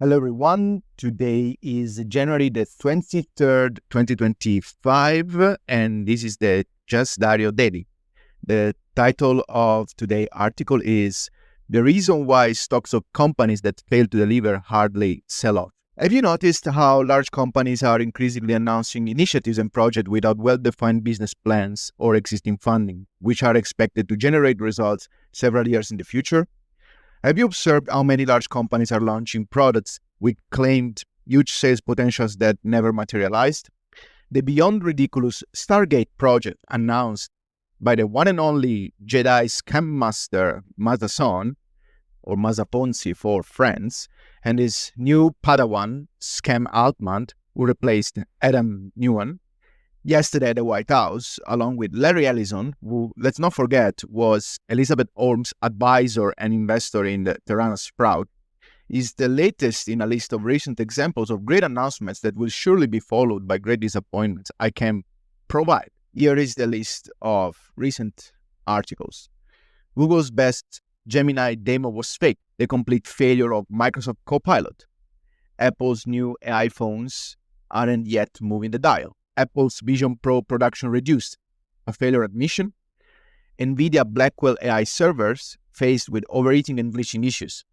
Hello everyone, today is January the 23rd, 2025, and this is the Just Dario Daily. The title of today's article is The Reason Why Stocks of Companies That Fail to Deliver Hardly Sell Off. Have you noticed how large companies are increasingly announcing initiatives and projects without well-defined business plans or existing funding, which are expected to generate results several years in the future? Have you observed how many large companies are launching products with claimed huge sales potentials that never materialized? The beyond ridiculous Stargate project announced by the one and only Jedi scam master Mazazon, or Mazaponzi for friends, and his new Padawan, Scam Altman, who replaced Adam Newen, yesterday at the White House, along with Larry Ellison, who, let's not forget, was Elizabeth Holmes' advisor and investor in the Theranos Sprout, is the latest in a list of recent examples of great announcements that will surely be followed by great disappointments I can provide. Here is the list of recent articles. Google's best Gemini demo was fake, the complete failure of Microsoft Copilot. Apple's new AI phones aren't yet moving the dial. Apple's Vision Pro production reduced, a failure admission. NVIDIA Blackwell AI servers faced with overheating and glitching issues.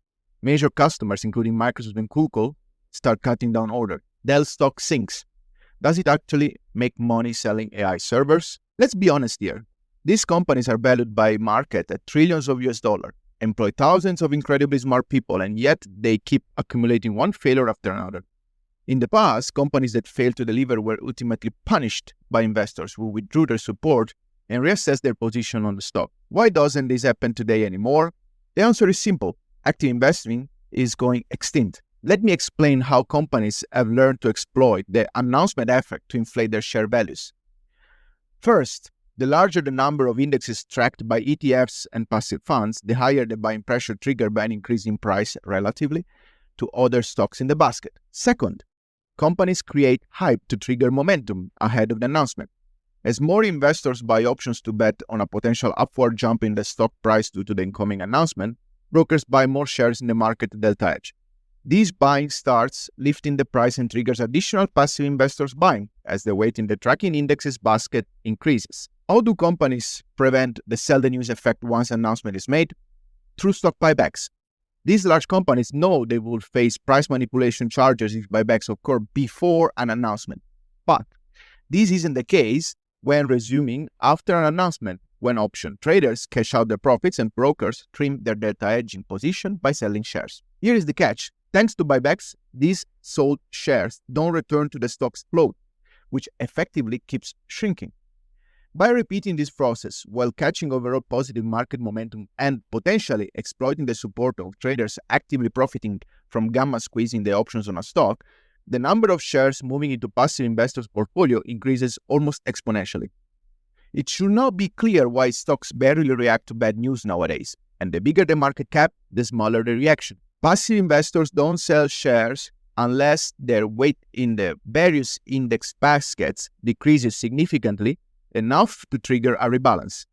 Major customers, including Microsoft and Google, start cutting down orders. Dell stock sinks. Does it actually make money selling AI servers? Let's be honest here. These companies are valued by market at trillions of US dollars, employ thousands of incredibly smart people, and yet they keep accumulating one failure after another. In the past, companies that failed to deliver were ultimately punished by investors who withdrew their support and reassessed their position on the stock. Why doesn't this happen today anymore? The answer is simple. Active investing is going extinct. Let me explain how companies have learned to exploit the announcement effect to inflate their share values. First, the larger the number of indexes tracked by ETFs and passive funds, the higher the buying pressure triggered by an increase in price relatively to other stocks in the basket. Second, companies create hype to trigger momentum ahead of the announcement. As more investors buy options to bet on a potential upward jump in the stock price due to the incoming announcement, brokers buy more shares in the market to delta edge. This buying starts lifting the price and triggers additional passive investors buying as the weight in the tracking indexes basket increases. How do companies prevent the sell the news effect once an announcement is made? Through stock buybacks. These large companies know they will face price manipulation charges if buybacks occur before an announcement. But this isn't the case when resuming after an announcement, when option traders cash out their profits and brokers trim their delta hedging position by selling shares. Here is the catch. Thanks to buybacks, these sold shares don't return to the stock's float, which effectively keeps shrinking. By repeating this process while catching overall positive market momentum and potentially exploiting the support of traders actively profiting from gamma squeezing the options on a stock, the number of shares moving into passive investors' portfolio increases almost exponentially. It should now be clear why stocks barely react to bad news nowadays, and the bigger the market cap, the smaller the reaction. Passive investors don't sell shares unless their weight in the various index baskets decreases significantly enough to trigger a rebalance.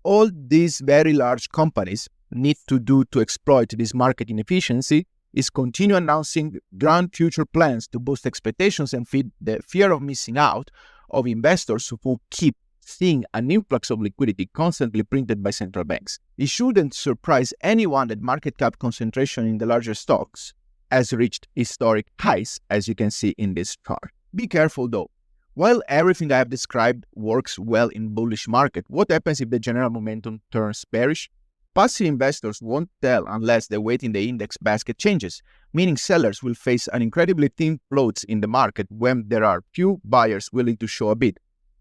All these very large companies need to do to exploit this market inefficiency is continue announcing grand future plans to boost expectations and feed the fear of missing out of investors who keep seeing an influx of liquidity constantly printed by central banks. It shouldn't surprise anyone that market cap concentration in the larger stocks has reached historic highs, as you can see in this chart. Be careful though. While everything I have described works well in bullish market, what happens if the general momentum turns bearish? Passive investors won't tell unless the weight in the index basket changes, meaning sellers will face an incredibly thin floats in the market when there are few buyers willing to show a bid,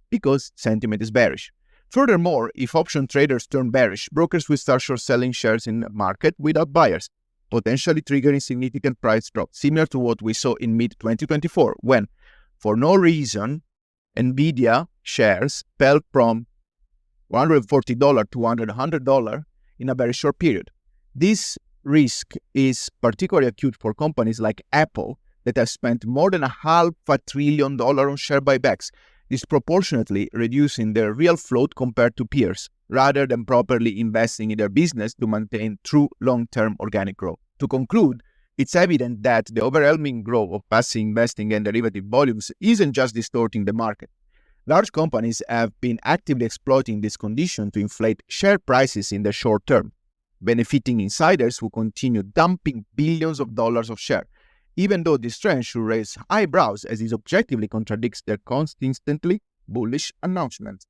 because sentiment is bearish. Furthermore, if option traders turn bearish, brokers will start short selling shares in the market without buyers, potentially triggering significant price drop, similar to what we saw in mid-2024, when, for no reason, NVIDIA shares fell from $140 to $100 in a very short period. This risk is particularly acute for companies like Apple that have spent more than $500 billion on share buybacks, disproportionately reducing their real float compared to peers, rather than properly investing in their business to maintain true long-term organic growth. To conclude, It's evident that the overwhelming growth of passive investing and derivative volumes isn't just distorting the market. Large companies have been actively exploiting this condition to inflate share prices in the short term, benefiting insiders who continue dumping billions of dollars of share, even though this trend should raise eyebrows as it objectively contradicts their consistently bullish announcements.